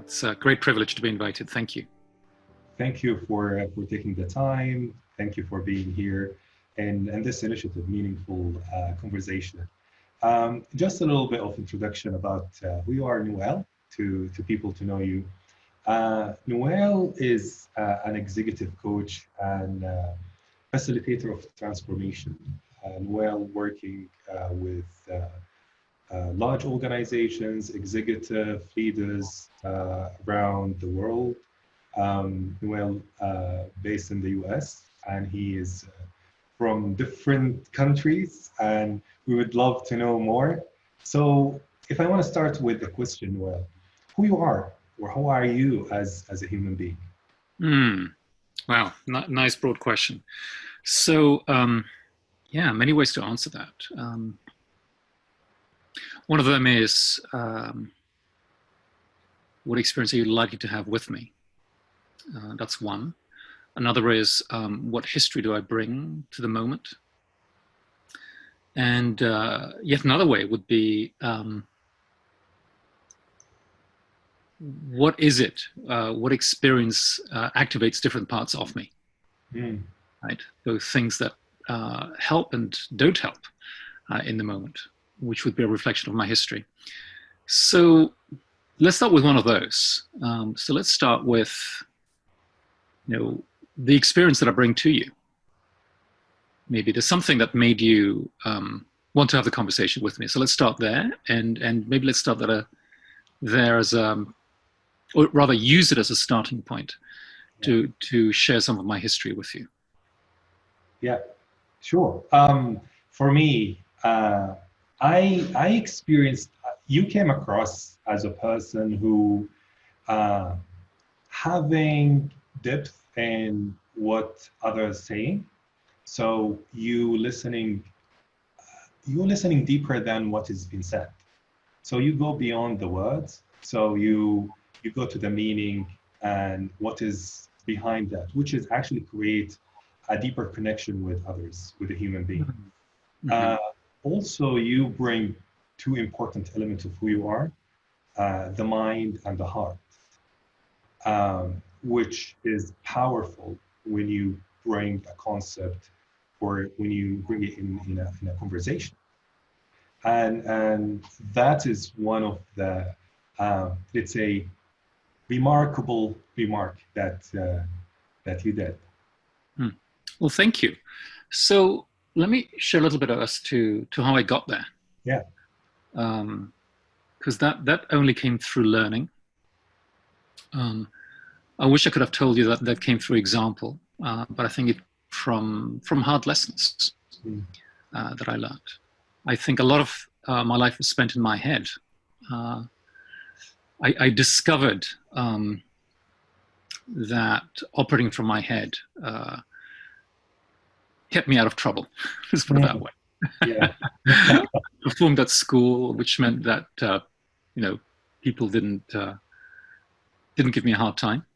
It's a great privilege to be invited. Thank you. Thank you for taking the time. Thank you for being here and this initiative, meaningful conversation. Just a little bit of introduction about who you are, Noel, to people to know you. Noel is an executive coach and facilitator of transformation. Noel working with large organizations, executive leaders around the world. Noel based in the US, and he is from different countries, and we would love to know more. So if I want to start with the question, Noel, who you are, or who are you as a human being? Wow, nice broad question. So yeah, many ways to answer that. One of them is, what experience are you likely to have with me? That's one. Another is, what history do I bring to the moment? And yet another way would be, what is it? What experience activates different parts of me? Right? Those things that help and don't help in the moment, which would be a reflection of my history. So let's start with one of those. So let's start with, the experience that I bring to you. Maybe there's something that made you want to have the conversation with me. So let's start there, and maybe let's start there as or rather use it as a starting point to share some of my history with you. Yeah, sure. For me, I experienced, you came across as a person who having depth in what others saying. So you listening deeper than what is being said. So you go beyond the words. So you go to the meaning and what is behind that, which is actually create a deeper connection with others, with a human being. Also, you bring two important elements of who you are, the mind and the heart, which is powerful when you bring a concept or when you bring it in a conversation. And that is one of the, let's say, remarkable remark that you did. Well, thank you. So let me share a little bit as to how I got there. Yeah. Because that only came through learning. I wish I could have told you that came through example, but I think it from hard lessons that I learned. I think a lot of my life was spent in my head. I discovered that operating from my head kept me out of trouble. Let's put it that way. Yeah. I performed at school, which meant that people didn't give me a hard time.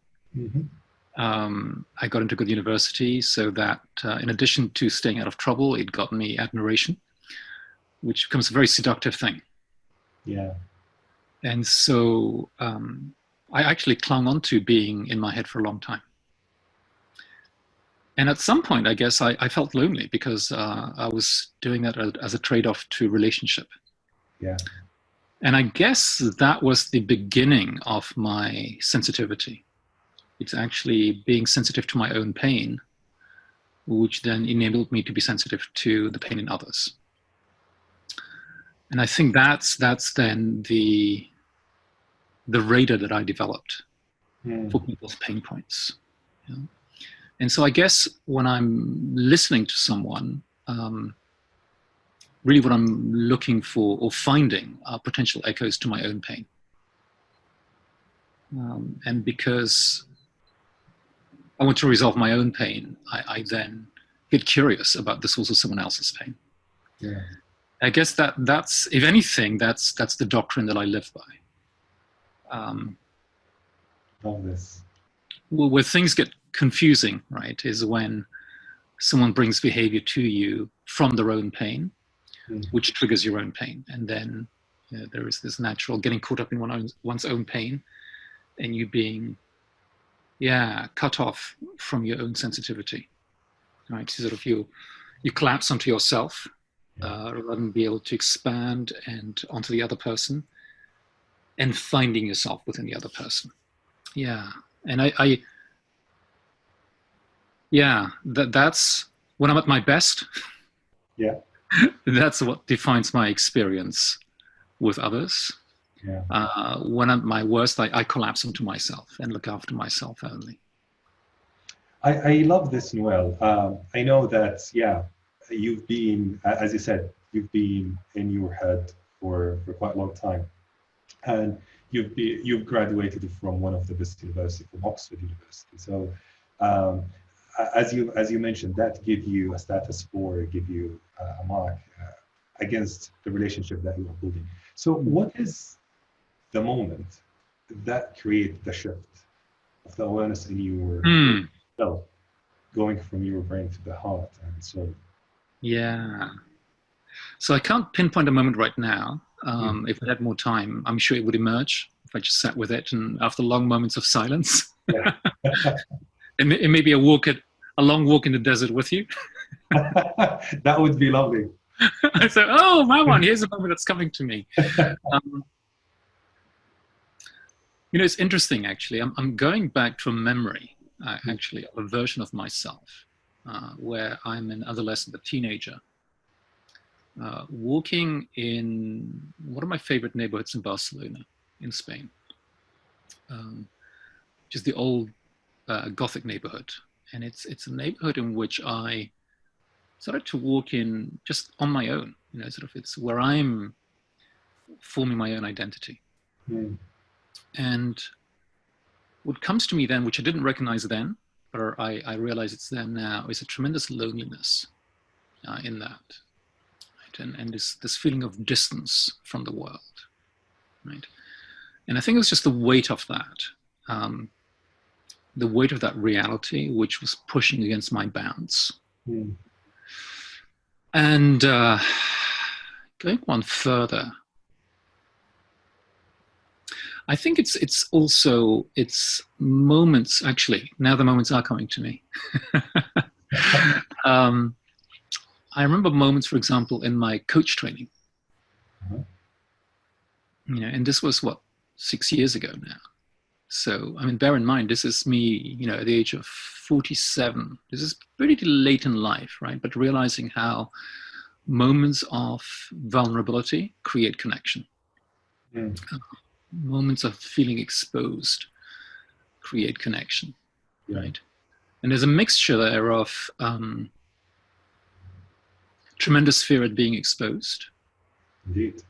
I got into a good university, so that in addition to staying out of trouble, it got me admiration, which becomes a very seductive thing. Yeah. And so I actually clung on to being in my head for a long time. And at some point, I guess I felt lonely because I was doing that as a trade-off to relationship. Yeah. And I guess that was the beginning of my sensitivity. It's actually being sensitive to my own pain, which then enabled me to be sensitive to the pain in others. And I think that's then the radar that I developed for people's pain points. And so I guess when I'm listening to someone, really what I'm looking for or finding are potential echoes to my own pain. And because I want to resolve my own pain, I then get curious about the source of someone else's pain. Yeah. I guess that's, if anything, that's the doctrine that I live by. Love this. Well, where things get confusing, right, is when someone brings behavior to you from their own pain, which triggers your own pain. And then there is this natural getting caught up in one's own pain and you being, cut off from your own sensitivity, right? So sort of you collapse onto yourself rather than be able to expand and onto the other person and finding yourself within the other person. Yeah. And that's when I'm at my best. Yeah. That's what defines my experience with others. Yeah. When I'm at my worst, I collapse into myself and look after myself only. I love this, Noel. I know that, you've been, as you said, you've been in your head for quite a long time. And you've graduated from one of the best universities, from Oxford University. So as you mentioned, that give you a status 4, give you a mark against the relationship that you are building. So what is the moment that created the shift of the awareness in your self, going from your brain to the heart and soul? Yeah. So I can't pinpoint a moment right now. If I had more time, I'm sure it would emerge if I just sat with it, and after long moments of silence. it may be a long walk in the desert with you. That would be lovely. I said, oh, Marwan, here's a moment that's coming to me. It's interesting, actually. I'm going back to a memory, actually, of a version of myself where I'm an adolescent, a teenager, walking in one of my favorite neighborhoods in Barcelona, in Spain, which is the old Gothic neighborhood. And it's a neighborhood in which I started to walk in just on my own. It's where I'm forming my own identity. And what comes to me then, which I didn't recognize then, but I realize it's there now, is a tremendous loneliness in that. And this feeling of distance from the world, right? And I think it was just the weight of that, the weight of that reality, which was pushing against my bounds. And going one further, I think it's also moments. Actually, now the moments are coming to me. I remember moments, for example, in my coach training. And this was 6 years ago now. So, bear in mind, this is me, at the age of 47. This is pretty late in life, right? But realizing how moments of vulnerability create connection. Moments of feeling exposed create connection, right? And there's a mixture there of tremendous fear at being exposed. Indeed.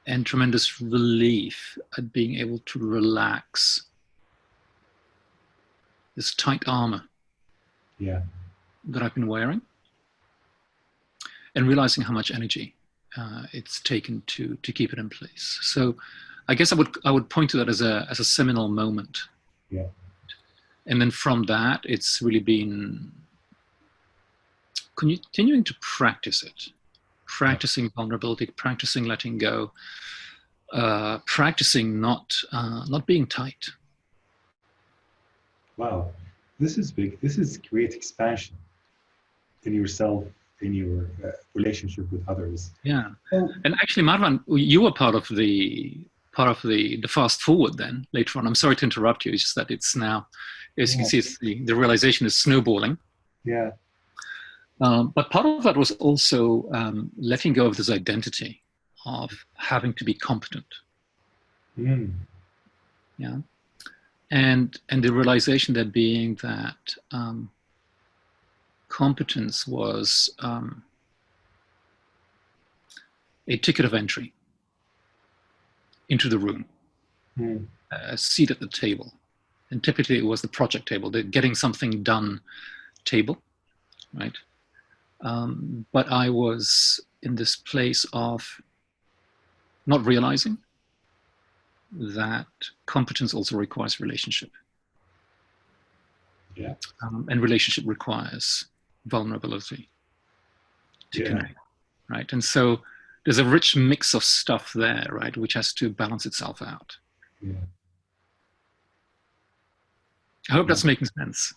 And tremendous relief at being able to relax this tight armor that I've been wearing, and realizing how much energy it's taken to keep it in place. So I guess I would point to that as a seminal moment. Yeah. And then from that, it's really been continuing to practice it. Practicing vulnerability, practicing letting go, practicing not being tight. Wow, this is big. This is great expansion in yourself, in your relationship with others. Yeah, and actually, Marwan, you were part of the fast forward. Then later on, I'm sorry to interrupt you. It's just that it's now, as you can see, it's the realization is snowballing. Yeah. But part of that was also letting go of this identity of having to be competent. Yeah, and the realization there being that competence was a ticket of entry into the room, a seat at the table, and typically it was the project table, the getting something done table, right? But I was in this place of not realizing that competence also requires relationship. Yeah. And relationship requires vulnerability to connect, right? And so there's a rich mix of stuff there, right, which has to balance itself out. Yeah. I hope that's making sense.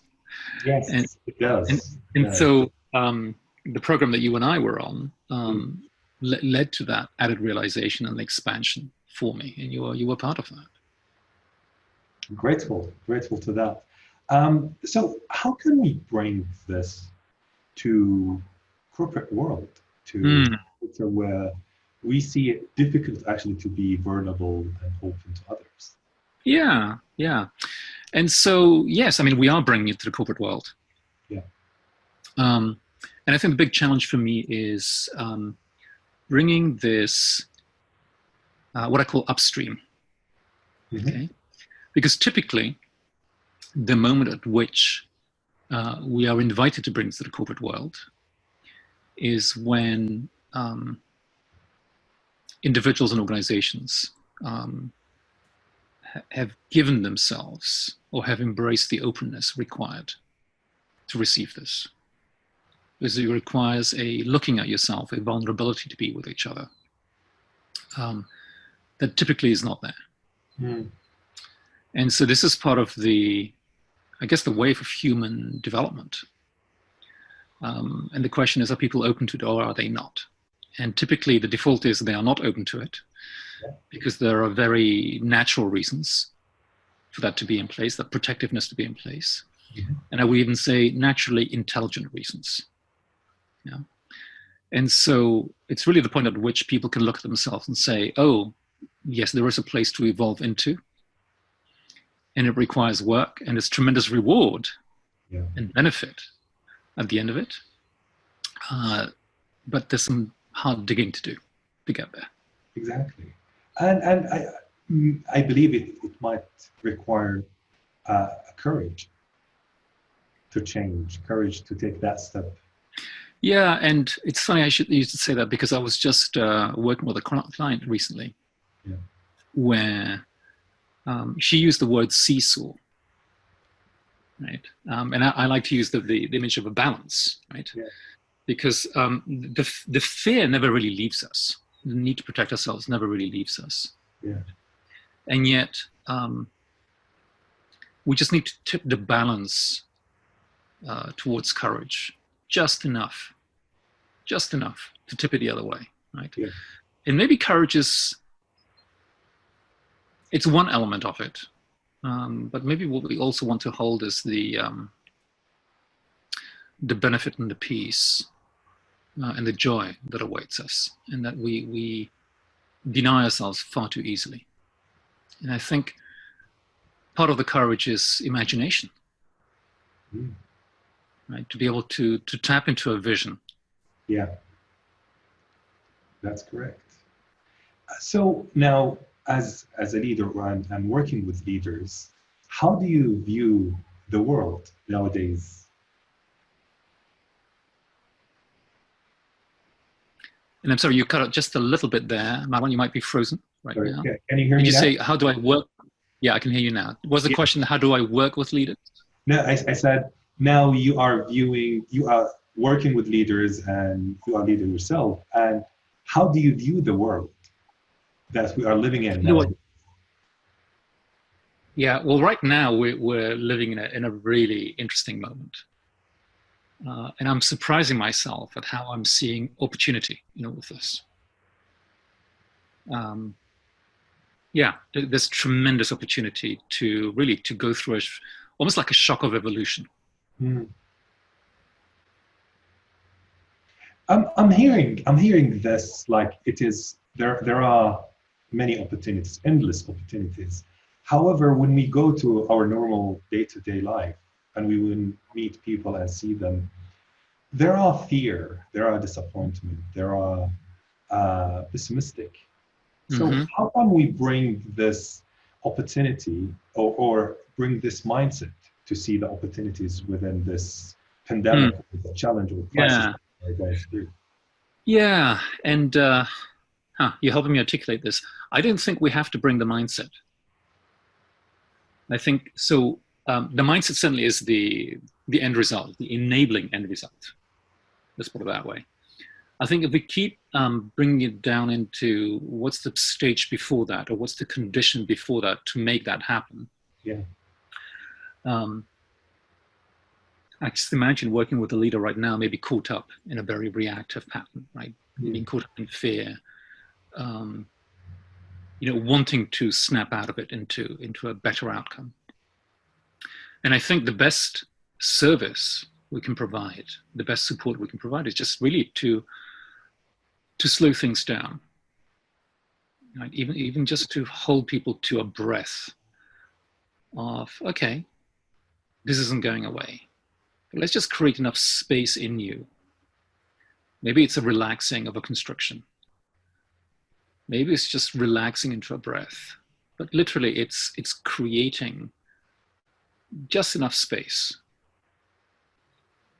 Yes, it does. And so the program that you and I were on led to that added realization and expansion for me, and you were part of that. Grateful to that. So how can we bring this to corporate world, to where we see it difficult actually to be vulnerable and open to others? Yeah. And so, yes, I mean, we are bringing it to the corporate world. Yeah. And I think the big challenge for me is bringing this, what I call upstream. Okay. Because typically, the moment at which we are invited to bring this to the corporate world is when individuals and organizations have given themselves or have embraced the openness required to receive this. Because it requires a looking at yourself, a vulnerability to be with each other that typically is not there. And so this is part of the, I guess, the wave of human development. And the question is, are people open to it or are they not? And typically the default is they are not open to it because there are very natural reasons for that to be in place, that protectiveness to be in place. And I would even say naturally intelligent reasons. Yeah. And so it's really the point at which people can look at themselves and say, oh, yes, there is a place to evolve into. And it requires work and there's tremendous reward and benefit at the end of it. But there's some hard digging to do to get there. Exactly. And I believe it might require courage to change, courage to take that step. Yeah, and it's funny, I should say that because I was just working with a client recently where she used the word seesaw, right? And I like to use the image of a balance, right? Yeah. Because the fear never really leaves us. The need to protect ourselves never really leaves us. Yeah. And yet, we just need to tip the balance towards courage, just enough to tip it the other way, right? Yeah. And maybe courage is, it's one element of it, but maybe what we also want to hold is the benefit and the peace and the joy that awaits us, and that we deny ourselves far too easily. And I think part of the courage is imagination, right? To be able to tap into a vision. Yeah, that's correct. So now, as a leader and working with leaders, how do you view the world nowadays? And I'm sorry, you cut out just a little bit there. Marwan, you might be frozen right now. Okay. Can you hear me now? Did you say, how do I work? Yeah, I can hear you now. Was the question, how do I work with leaders? No, I said, now you are working with leaders and you are a leader yourself. And how do you view the world that we are living in now? Yeah, well, right now we're living in a really interesting moment. And I'm surprising myself at how I'm seeing opportunity, with this. There's tremendous opportunity to really to go through almost like a shock of evolution. I'm hearing this like it is there are many opportunities, endless opportunities. However, when we go to our normal day-to-day life and we will meet people and see them, there are fear, there are disappointment, there are pessimistic. So how can we bring this opportunity or bring this mindset to see the opportunities within this pandemic, the challenge or crisis we're going through? Yeah, and you're helping me articulate this. I don't think we have to bring the mindset. I think so. The mindset certainly is the end result, the enabling end result. Let's put it that way. I think if we keep bringing it down into what's the stage before that, or what's the condition before that to make that happen, Um, I just imagine working with a leader right now, maybe caught up in a very reactive pattern, right? Being caught up in fear, wanting to snap out of it into a better outcome. And I think the best service we can provide, the best support we can provide, is just really to slow things down, right? Even just to hold people to a breath of, okay, this isn't going away. But let's just create enough space in you. Maybe it's a relaxing of a constriction. Maybe it's just relaxing into a breath. But literally, it's creating just enough space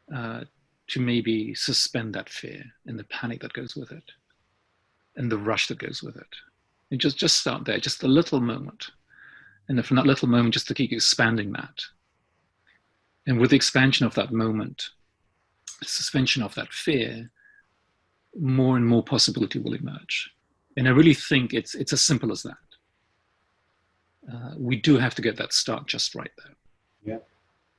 to maybe suspend that fear and the panic that goes with it and the rush that goes with it. And just start there, just a little moment. And then from that little moment, just to keep expanding that. And with the expansion of that moment, the suspension of that fear, more and more possibility will emerge. And I really think it's as simple as that. We do have to get that start just right there. Yeah.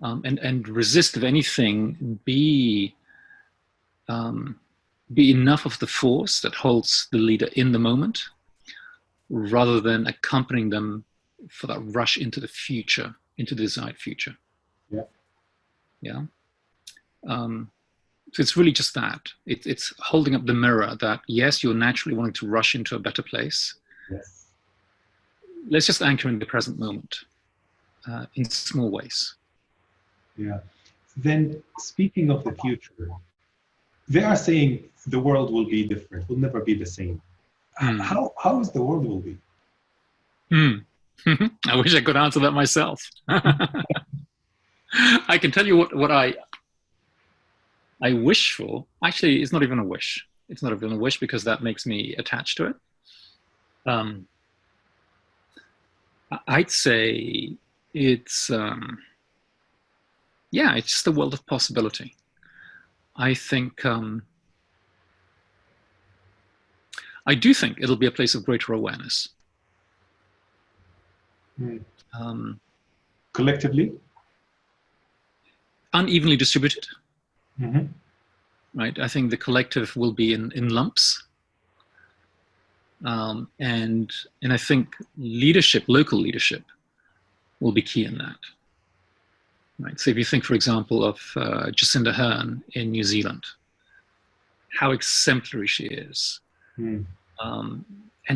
And resist, if anything, be enough of the force that holds the leader in the moment, rather than accompanying them for that rush into the future, into the desired future. Yeah. Yeah. So it's really just that. It's holding up the mirror that, yes, you're naturally wanting to rush into a better place. Yes. Let's just anchor in the present moment in small ways. Yeah. Then, speaking of the future, they are saying the world will be different, will never be the same. How is the world will be? I wish I could answer that myself. I can tell you what I wish for. Actually, it's not even a wish. It's not even a wish, because that makes me attached to it. I'd say it's just a world of possibility. I think I do think it'll be a place of greater awareness. Collectively? Unevenly distributed. Mm-hmm. Right? I think the collective will be in lumps. And I think leadership, local leadership, will be key in that. Right? So if you think, for example, of Jacinda Ardern in New Zealand, how exemplary she is, and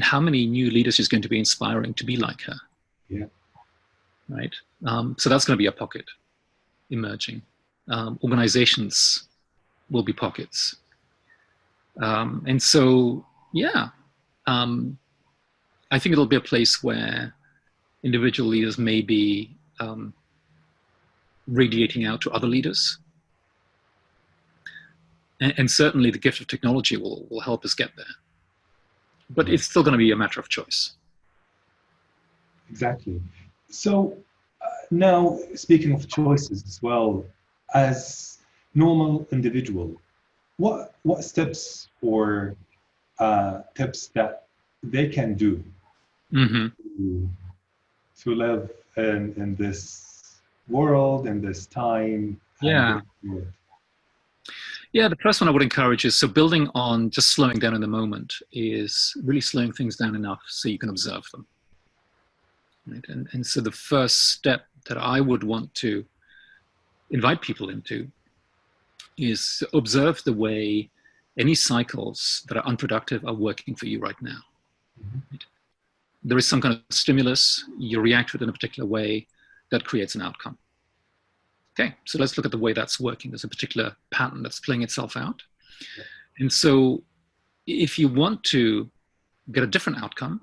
how many new leaders she's going to be inspiring to be like her. Yeah. Right? So that's going to be a pocket emerging. Organizations will be pockets. And so, I think it'll be a place where individual leaders may be radiating out to other leaders. And certainly the gift of technology will help us get there. But it's still going to be a matter of choice. Exactly. So now, speaking of choices as well, as normal individual, what steps or tips that they can do to live in this world, in this time? Yeah. Yeah, the first one I would encourage is, so building on just slowing down in the moment, is really slowing things down enough so you can observe them. Right? And so the first step that I would want to invite people into is to observe the way any cycles that are unproductive are working for you right now. Right? There is some kind of stimulus, you react to it in a particular way, that creates an outcome. Okay, so let's look at the way that's working. There's a particular pattern that's playing itself out. Yeah. And so if you want to get a different outcome,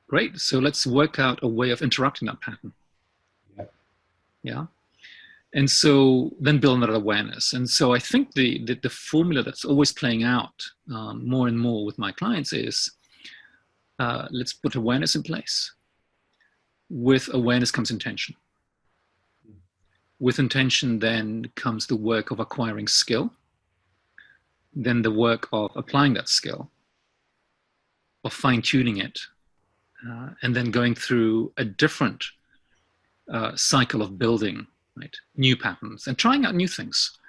great. So let's work out a way of interrupting that pattern. Yeah. And so then build on that awareness. And so I think the formula that's always playing out more and more with my clients is, let's put awareness in place. With awareness comes intention. With intention then comes the work of acquiring skill, then the work of applying that skill, of fine-tuning it, and then going through a different cycle of building, right, new patterns and trying out new things.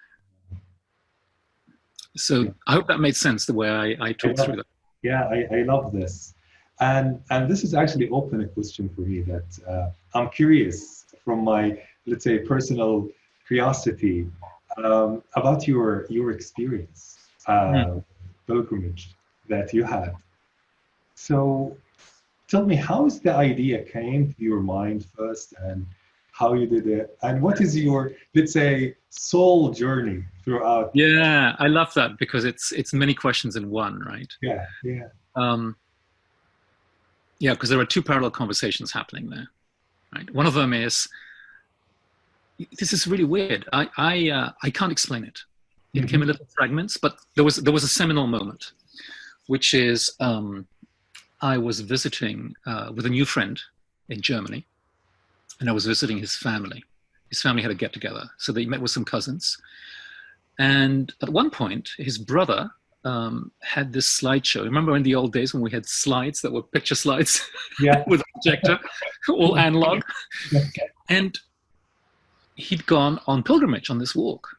So I hope that made sense the way I talked through that. Yeah, I love this. And this is actually open a question for me that I'm curious from my, let's say, personal curiosity about your experience, pilgrimage that you had. So tell me, how is the idea came to your mind first, and how you did it, and what is your, let's say, soul journey throughout? Yeah, I love that because it's many questions in one, right? Yeah. Yeah, because there are two parallel conversations happening there, right? One of them is, this is really weird. I can't explain it. It came in little fragments, but there was a seminal moment, which is I was visiting with a new friend in Germany, and I was visiting his family. His family had a get-together, so they met with some cousins. And at one point, his brother had this slideshow. Remember in the old days when we had slides that were picture slides with a projector, all analog? And he'd gone on pilgrimage on this walk.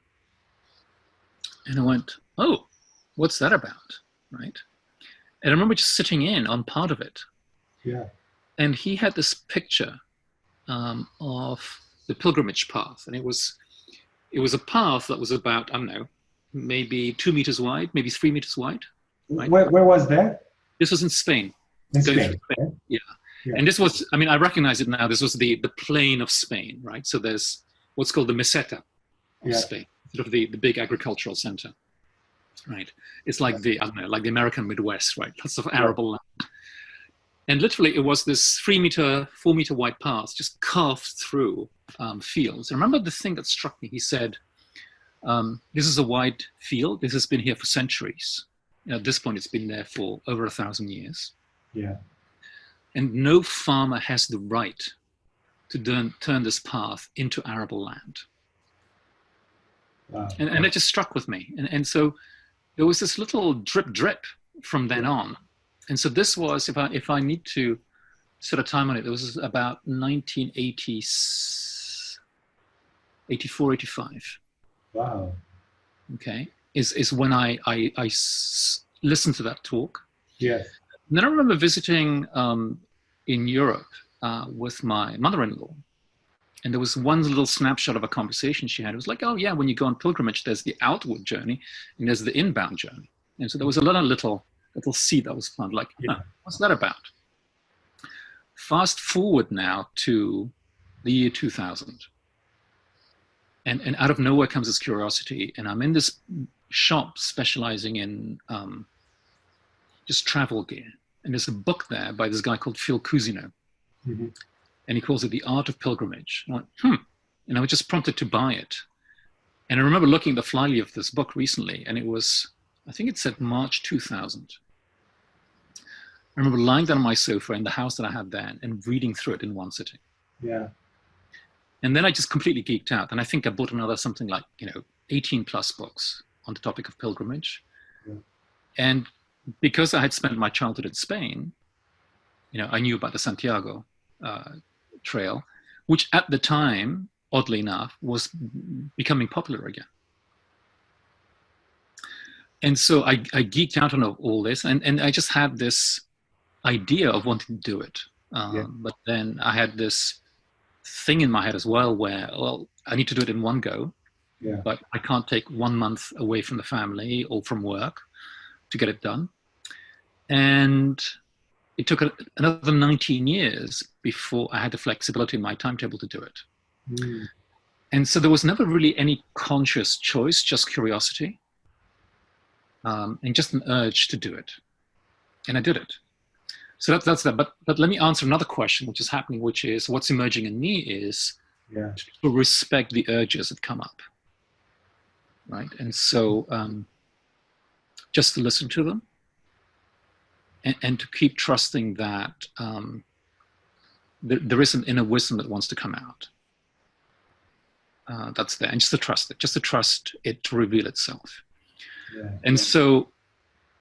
And I went, oh, what's that about, right? And I remember just sitting in on part of it. Yeah. And he had this picture of the pilgrimage path. And it was a path that was about, I don't know, maybe 2 meters wide, maybe 3 meters wide. Right? Where was that? This was in Spain. In Spain. Okay. Yeah. And this was, I mean, I recognize it now. This was the plain of Spain, right? So there's what's called the Meseta of Spain, sort of the big agricultural center, right? It's like I don't know, like the American Midwest, right? Lots of arable land. And literally it was this 4 meter wide path just carved through fields. I remember the thing that struck me. He said, this is a wide field. This has been here for centuries. At this point, it's been there for over 1,000 years. Yeah. And no farmer has the right to turn this path into arable land. Wow. And it just struck with me. And so there was this little drip from then on. And so this was, if I need to set a time on it, it was about 1984, 85. Wow. Okay. Is when I listened to that talk. Yes. And then I remember visiting in Europe with my mother-in-law. And there was one little snapshot of a conversation she had. It was like, oh yeah, when you go on pilgrimage, there's the outward journey and there's the inbound journey. And so there was a lot of little seed that was planted, like, what's that about? Fast forward now to the year 2000. And out of nowhere comes this curiosity. And I'm in this shop specializing in just travel gear. And there's a book there by this guy called Phil Cousino. Mm-hmm. And he calls it The Art of Pilgrimage. I went, And I was just prompted to buy it. And I remember looking at the fly leaf of this book recently, and it was, I think it said March 2000. I remember lying down on my sofa in the house that I had then and reading through it in one sitting. Yeah. And then I just completely geeked out. And I think I bought another something like, 18 plus books on the topic of pilgrimage. Yeah. And because I had spent my childhood in Spain, I knew about the Santiago trail, which at the time, oddly enough, was becoming popular again. And so I geeked out on all this, and I just had this idea of wanting to do it. But then I had this thing in my head as well where, I need to do it in one go, but I can't take 1 month away from the family or from work to get it done. And it took another 19 years before I had the flexibility in my timetable to do it. Mm. And so there was never really any conscious choice, just curiosity. And just an urge to do it. And I did it. So that's that. But let me answer another question, which is happening, which is what's emerging in me is to respect the urges that come up. Right? And so just to listen to them and to keep trusting that there is an inner wisdom that wants to come out. That's there. And just to trust it to reveal itself. Yeah. And so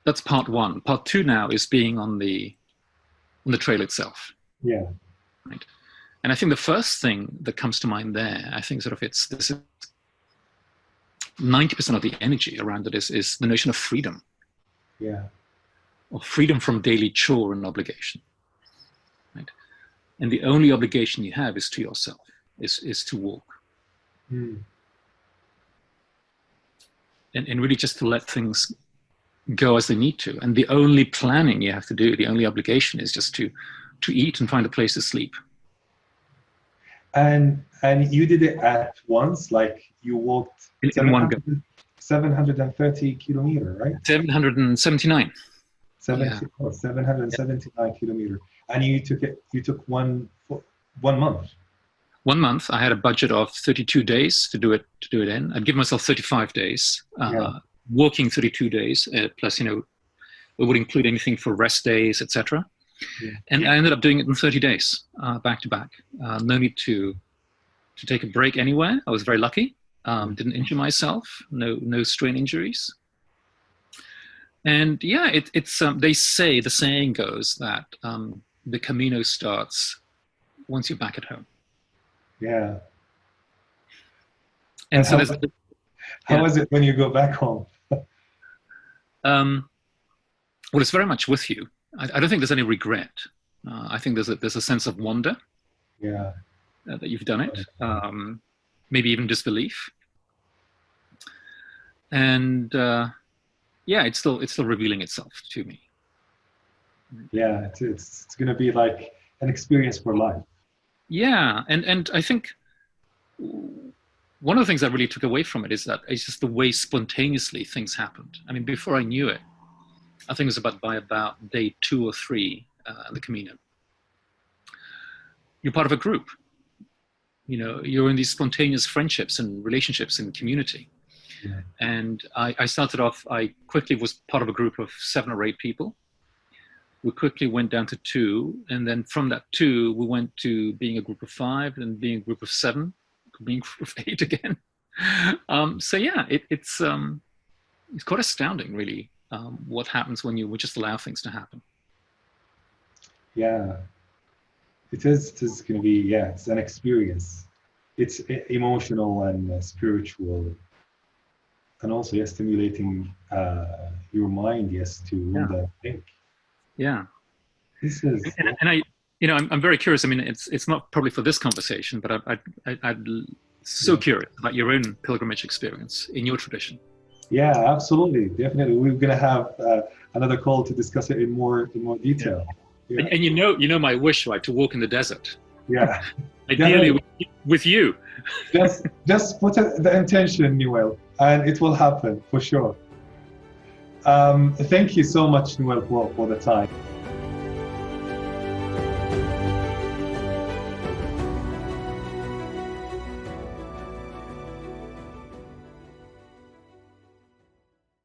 that's part one. Part two now is being on the trail itself. Yeah. Right. And I think the first thing that comes to mind there, I think sort of this is 90% of the energy around it is the notion of freedom. Yeah. Or freedom from daily chore and obligation. Right? And the only obligation you have is to yourself, is to walk. Mm. And really just to let things go as they need to. And the only planning you have to do, the only obligation is just to eat and find a place to sleep. And you did it at once, like you walked in one go. 730 kilometers, right? 779. 779 kilometers. And you took one month. 1 month. I had a budget of 32 days to do it in. I'd give myself 35 days, walking 32 days, plus, it would include anything for rest days, etc. Yeah. And I ended up doing it in 30 days, back to back. No need to take a break anywhere. I was very lucky. Didn't injure myself. No strain injuries. And yeah, it's they say, the saying goes that the Camino starts once you're back at home. Yeah. And so how is it when you go back home? Well, it's very much with you. I don't think there's any regret. I think there's a sense of wonder. Yeah. That you've done it. Maybe even disbelief. And it's still revealing itself to me. Yeah, it's going to be like an experience for life. Yeah, and I think one of the things I really took away from it is that it's just the way spontaneously things happened. I mean, before I knew it, I think it was by about day 2 or 3 the Camino. You're part of a group. You're in these spontaneous friendships and relationships and community. Yeah. And I started off, I quickly was part of a group of 7 or 8 people. We quickly went down to 2. And then from that 2, we went to being a group of 5 and being a group of 7, being a group of 8 again. So yeah, it's quite astounding, really, what happens when you just allow things to happen. Yeah, it is going to be, it's an experience. It's emotional and spiritual. And also, stimulating your mind, to think. Yeah. This is. And I'm very curious. I mean, it's not probably for this conversation, but I'm so curious about your own pilgrimage experience in your tradition. Yeah, absolutely, definitely. We're gonna have another call to discuss it in more detail. Yeah. And you know my wish, right, to walk in the desert. Yeah. Ideally with you. Just put the intention, Noel, and it will happen for sure. Thank you so much, Noel, for the time.